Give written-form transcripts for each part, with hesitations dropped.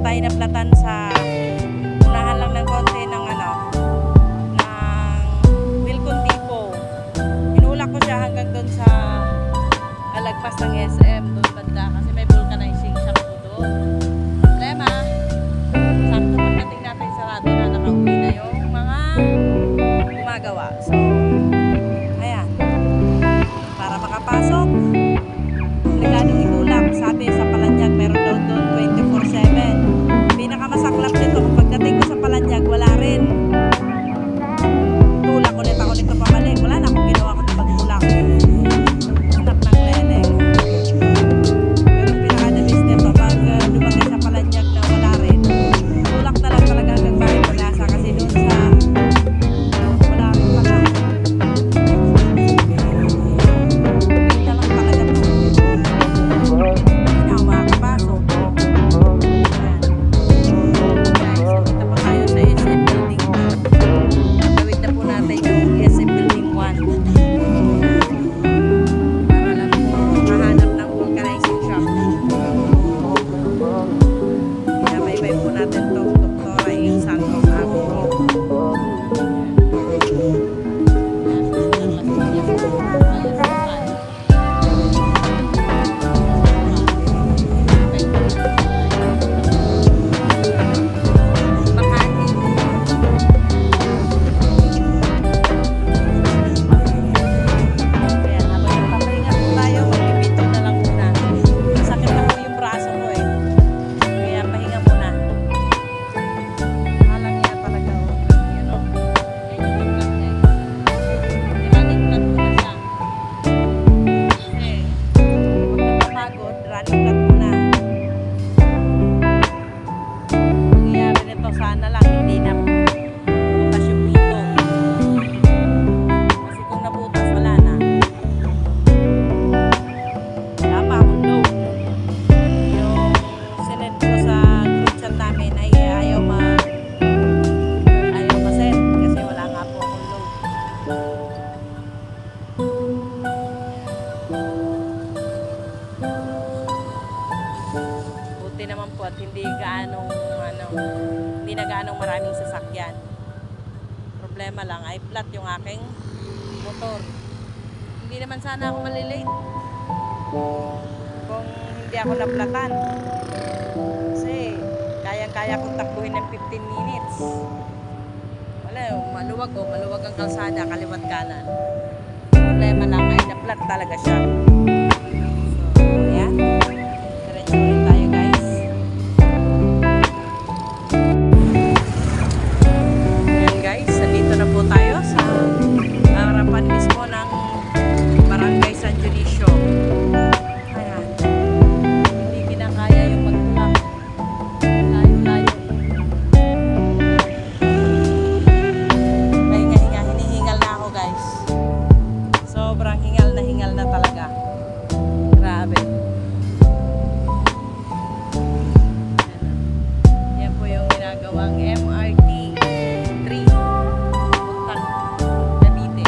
tayo naplatan sa unahan lang ng konti ng ano, ng Wilcon Depot. Hinulak ko siya hanggang doon sa alagpas ng SM doon banda kasi may vulcanizing shop po doon. Problema, sakto pagdating natin sarado na, nakauwi na yung mga gumagawa. So, ayan. Para makapasok, legadong itulak. Sabi sa Palanyag, meron daw doon 24/7. Pinakamasaklap nito, kung pagdating ko sa Palanyag, wala rin. Tulak ulit ako nito pabalik. Wala na akong ginawa ko na pagtulak. Anak ng lele. Pero pinakadamis nito, pag lumaki sa Palanyag na wala rin, tulak na lang talaga hanggang bahay Palasa kasi doon sa wala rin pala. Pinta lang talaga po. Hindi na ako makakapasok. Ayan. Guys, punta pa tayo sa SM Building 2. Tawid na po natin yung SM Building 1. Para lang po mahanap ng vulcanizing shop. Pinabay-bay po natin itong Doktora yung Santos Avenue. Ayan, habang nagpapahinga po tayo, magbibidyo na lang muna. Masakit na po yung braso ko eh. Kaya pahinga muna. Alam niya talaga oh. Yun oh. Yan yung plat niya. Running plat muna siya. Kasi, huwag na mapagod, running plat muna. Nangyayari nito, sana lang hindi na butas yung pito. Kasi kung nabutas, wala na. Wala pa akong load. Yung sinend ko sa group chat namin ay ayaw ma-send kasi wala nga po akong load. Buti naman po at hindi na gaanong maraming sasakyan. Problema lang ay flat yung aking motor. Hindi naman sana ako malilate kung hindi ako naplatan. Kasi kayang-kaya kong takbuhin ng 15 minutes. Wala, maluwag ang kalsada, kaliwat kanan. Problema lang ay naplat talaga siya. So, ayan. Diretso ulit tayo guys. Ayan guys, nandito na po tayo sa harapan mismo ng Barangay San Dionisio. Ayan. Hindi kinakaya yung magtulak. Layo-layo. Pahinga-hinga, hinihingal na ako guys. Sobrang hingal na talaga. Grabe. Yan po yung ginagawang MRT 3 papuntang Cavite.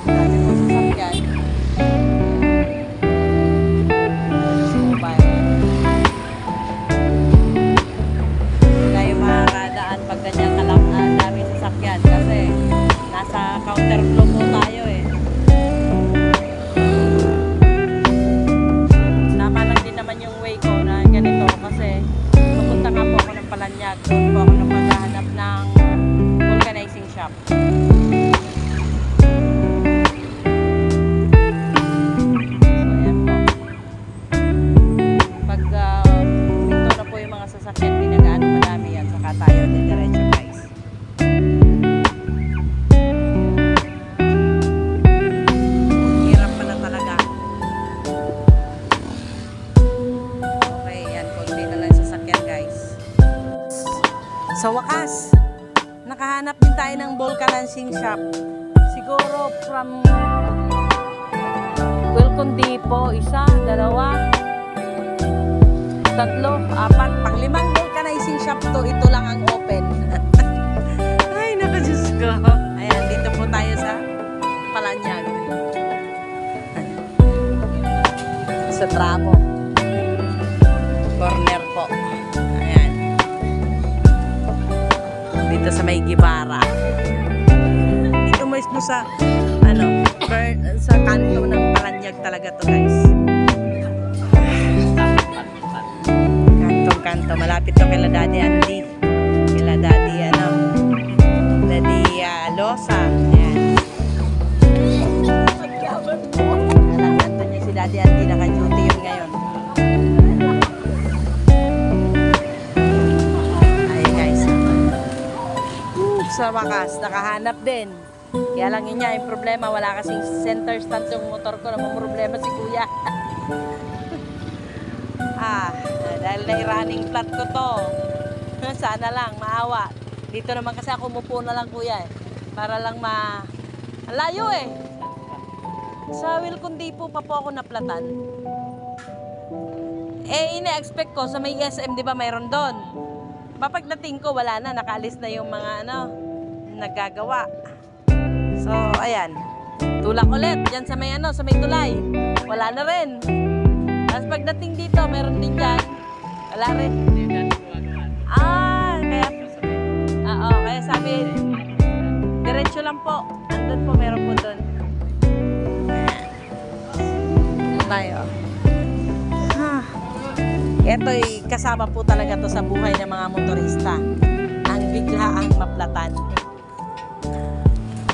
Dami po sasakyan. Mobile. Tayo makakadaan pag ganyan dami sasakyan kasi nasa counterflow po tayo eh. Tama lang din naman yung way ko na ganito kasi pupunta nga po ako ng Palanyag. Doon po ako nang maghahanap ng vulcanizing shop. So ayan po. Pag ito na po yung mga sasakyan, di na gaano madami yan. Saka tayo diretso guys. Hirap pa na talaga. Okay, yan. Konti na lang sasakyan guys. Sa wakas, nakahanap din tayo ng vulcanizing shop. Siguro from kundi po, 1, 2, 3, 4, pang-5 vulcanizing shop to. Ito lang ang open. Ay, naku, Diyos ko. Ayan, dito po tayo sa Palanyag. Sa tramo. Corner po. Ayan. Dito sa may Gibara. Dito mismo sa, sa kanto ng Palanyag talaga to, guys. Kanto, malapit to kila Daddy Andy, kila Daddy Losa. Ayan. Kanto niya si Daddy Andy, naka-duty yun ngayon. Ay guys, sa wakas nakahanap din. Kaya lang yun niya, yung problema, wala kasing center stand yung motor ko, namumroblema si Kuya. Dahil na-running flat ko to. Sana lang, maawa. Dito naman kasi ako umupo na lang, Kuya, para lang ang layo eh. Sa Wilcondi po pa po ako naplatan. Ina-expect ko sa may SM, di ba, mayroon doon. Papagdating ko, wala na, nakaalis na yung mga naggagawa. So, ayan. Tulak ulit, dyan sa may tulay. Wala na rin. Tapos pagdating dito, meron din dyan. Wala rin. Kaya sabi, diretso lang po. Andun po, meron po doon. Tayo. Ito'y kasama po talaga to sa buhay ng mga motorista. Ang biglaang maplatan.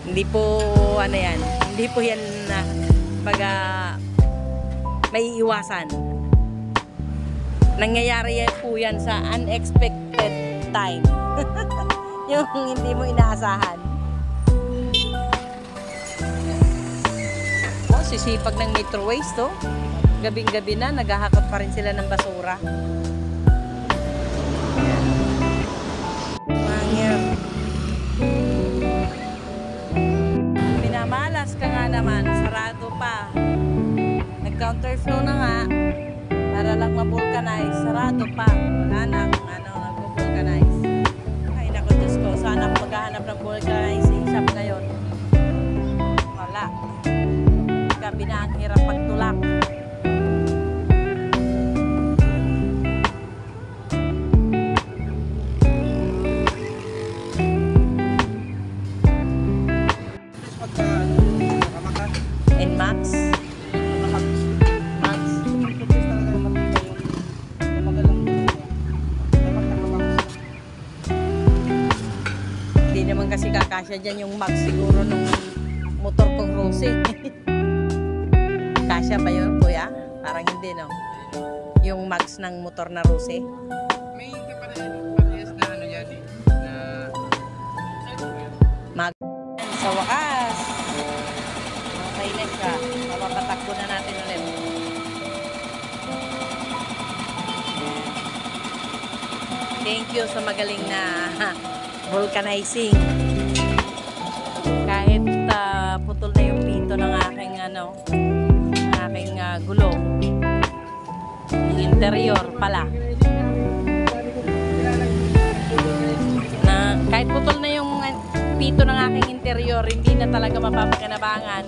Hindi po, hindi po yan may iwasan. Nangyayari po yan sa unexpected time. Yung hindi mo inaasahan. Sisipag ng Metro Waste to. Gabing-gabi na, naghahakot pa rin sila ng basura. Mangyan. Minamalas ka nga naman, sarado pa. Nag-counterflow na nga, para lang ma-vulcanize, sarado pa. Wala nang nag-vulcanize. Ay, naku, Diyos ko, sana ako maghahanap ng vulcanizing shop ngayon. Wala. Gabi na ang hirap pagtulak. Max. Hindi naman kasi kakasya dyan yung Max siguro nung motor kong Rosy. Kasya ba yun, Kuya? Parang hindi, no? Yung Max ng motor na Rosy. May parehas na yan eh. Mag. Sa wakas. Okay na siya. Mapapatakbo na natin ulit. Thank you sa magaling na vulcanizing. Kahit putol na yung pito ng aking gulong. Yung interior pala. Kahit putol na yung pito ng aking interior, hindi na talaga mapapakinabangan.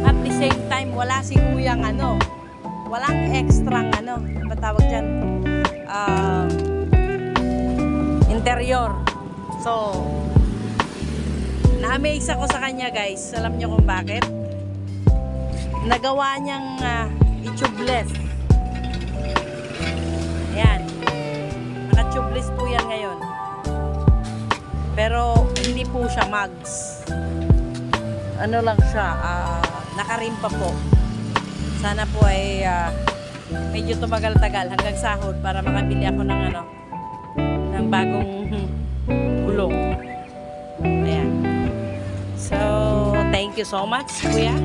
At the same time, wala si Kuyang walang extrang ano tawag dyan, interior. So, na-amaze ako sa kanya, guys. Alam niyo kung bakit? Nagawa niyang i-tubeless. Ayan. Naka-tubeless po yan ngayon. Pero hindi po siya mags. Ano lang siya, nakarim pa po. Sana po ay medyo tumagal-tagal hanggang sahod para makabili ako ng ng bagong gulong. Ayan. So, thank you so much, Kuya.